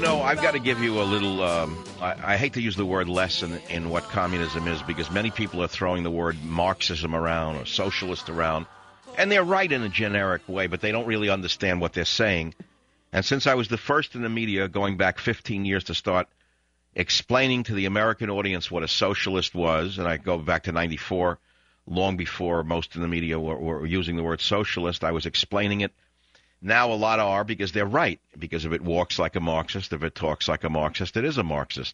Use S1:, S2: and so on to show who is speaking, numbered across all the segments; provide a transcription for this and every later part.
S1: I've got to give you a little, I hate to use the word lesson in what communism is, because many people are throwing the word Marxism around or socialist around, and they're right in a generic way, but they don't really understand what they're saying. And since I was the first in the media going back 15 years to start explaining to the American audience what a socialist was, and I go back to 94, long before most in the media were using the word socialist, I was explaining it. Now a lot are, because they're right. Because if it walks like a Marxist, if it talks like a Marxist, it is a Marxist.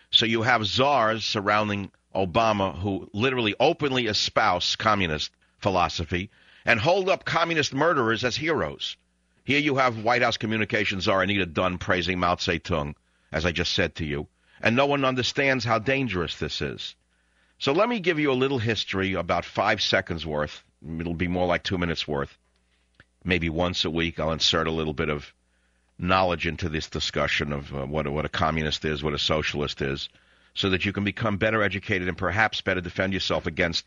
S1: So you have czars surrounding Obama who literally openly espouse communist philosophy and hold up communist murderers as heroes. Here you have White House communications czar Anita Dunn praising Mao Zedong, as I just said to you, and no one understands how dangerous this is. So let me give you a little history, about 5 seconds worth. It'll be more like 2 minutes worth. Maybe once a week I'll insert a little bit of knowledge into this discussion of what a communist is, what a socialist is, so that you can become better educated and perhaps better defend yourself against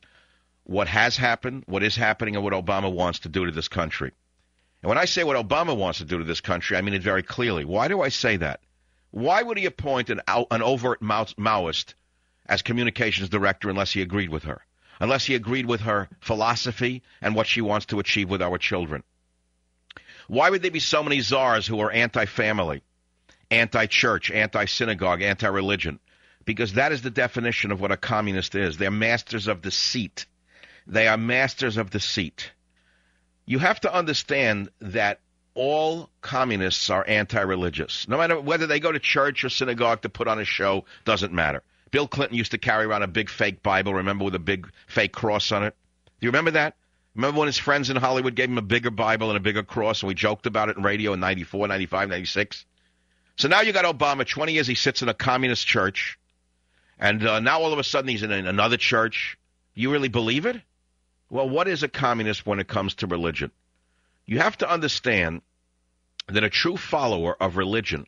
S1: what has happened, what is happening, and what Obama wants to do to this country. And when I say what Obama wants to do to this country, I mean it very clearly. Why do I say that? Why would he appoint an overt Maoist as communications director unless he agreed with her? Unless he agreed with her philosophy and what she wants to achieve with our children? Why would there be so many czars who are anti-family, anti-church, anti-synagogue, anti-religion? Because that is the definition of what a communist is. They're masters of deceit. They are masters of deceit. You have to understand that all communists are anti-religious. No matter whether they go to church or synagogue to put on a show, doesn't matter. Bill Clinton used to carry around a big fake Bible, remember, with a big fake cross on it? Do you remember that? Remember when his friends in Hollywood gave him a bigger Bible and a bigger cross, and we joked about it in radio in 94, 95, 96? So now you got Obama, 20 years he sits in a communist church, and now all of a sudden he's in another church. You really believe it? Well, what is a communist when it comes to religion? You have to understand that a true follower of religion,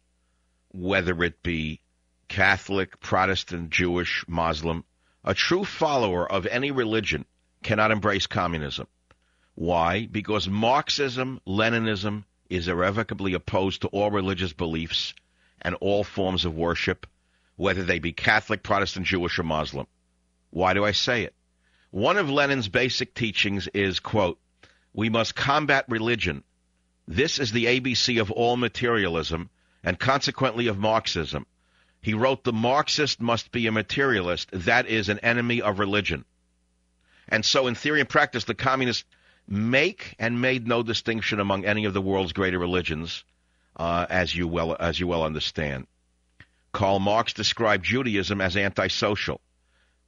S1: whether it be Catholic, Protestant, Jewish, Muslim, a true follower of any religion cannot embrace communism. Why? Because Marxism, Leninism is irrevocably opposed to all religious beliefs and all forms of worship, whether they be Catholic, Protestant, Jewish, or Muslim. Why do I say it? One of Lenin's basic teachings is, quote, "We must combat religion. This is the ABC of all materialism and consequently of Marxism." He wrote, "The Marxist must be a materialist. That is an enemy of religion." And so in theory and practice, the communists make and made no distinction among any of the world's greater religions, as you well understand. Karl Marx described Judaism as antisocial.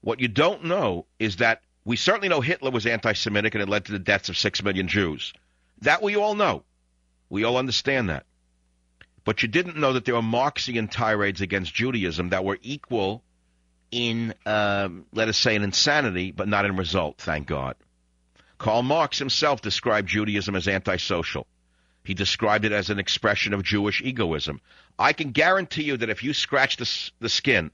S1: What you don't know is that we certainly know Hitler was anti-Semitic and it led to the deaths of 6 million Jews. That we all know. We all understand that. But you didn't know that there were Marxian tirades against Judaism that were equal in, let us say, in insanity, but not in result, thank God. Karl Marx himself described Judaism as antisocial. He described it as an expression of Jewish egoism. I can guarantee you that if you scratch the skin,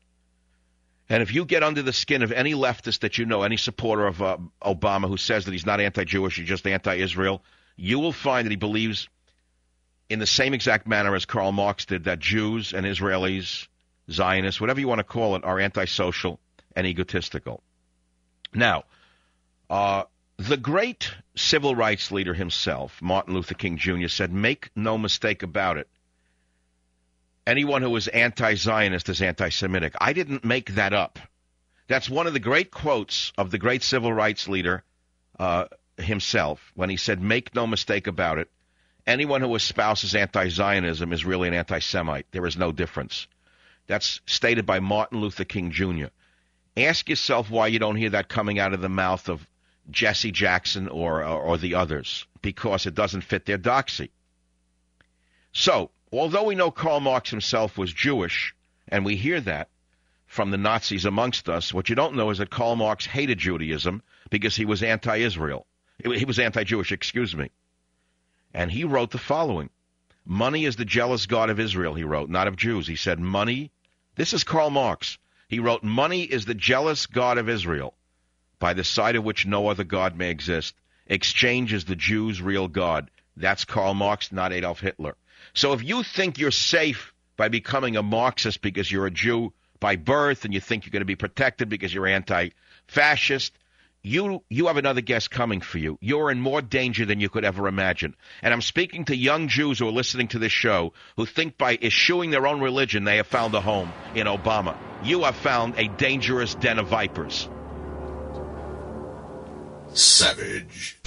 S1: and if you get under the skin of any leftist that you know, any supporter of Obama who says that he's not anti-Jewish, he's just anti-Israel, you will find that he believes in the same exact manner as Karl Marx did, that Jews and Israelis, Zionists, whatever you want to call it, are antisocial and egotistical. Now, the great civil rights leader himself, Martin Luther King Jr., said, "Make no mistake about it. Anyone who is anti-Zionist is anti-Semitic." I didn't make that up. That's one of the great quotes of the great civil rights leader himself, when he said, "Make no mistake about it. Anyone who espouses anti-Zionism is really an anti-Semite. There is no difference." That's stated by Martin Luther King Jr. Ask yourself why you don't hear that coming out of the mouth of Jesse Jackson or the others, because it doesn't fit their doxy. So, although we know Karl Marx himself was Jewish, and we hear that from the Nazis amongst us, what you don't know is that Karl Marx hated Judaism because he was anti-Israel. He was anti-Jewish, excuse me. And he wrote the following: "Money is the jealous god of Israel," he wrote, not of Jews. He said, money, this is Karl Marx. He wrote, "Money is the jealous god of Israel, by the side of which no other god may exist. Exchange is the Jews' real god." That's Karl Marx, not Adolf Hitler. So if you think you're safe by becoming a Marxist because you're a Jew by birth and you think you're going to be protected because you're anti-fascist, you have another guest coming for you. You're in more danger than you could ever imagine. And I'm speaking to young Jews who are listening to this show who think by eschewing their own religion they have found a home in Obama. You have found a dangerous den of vipers.
S2: Savage.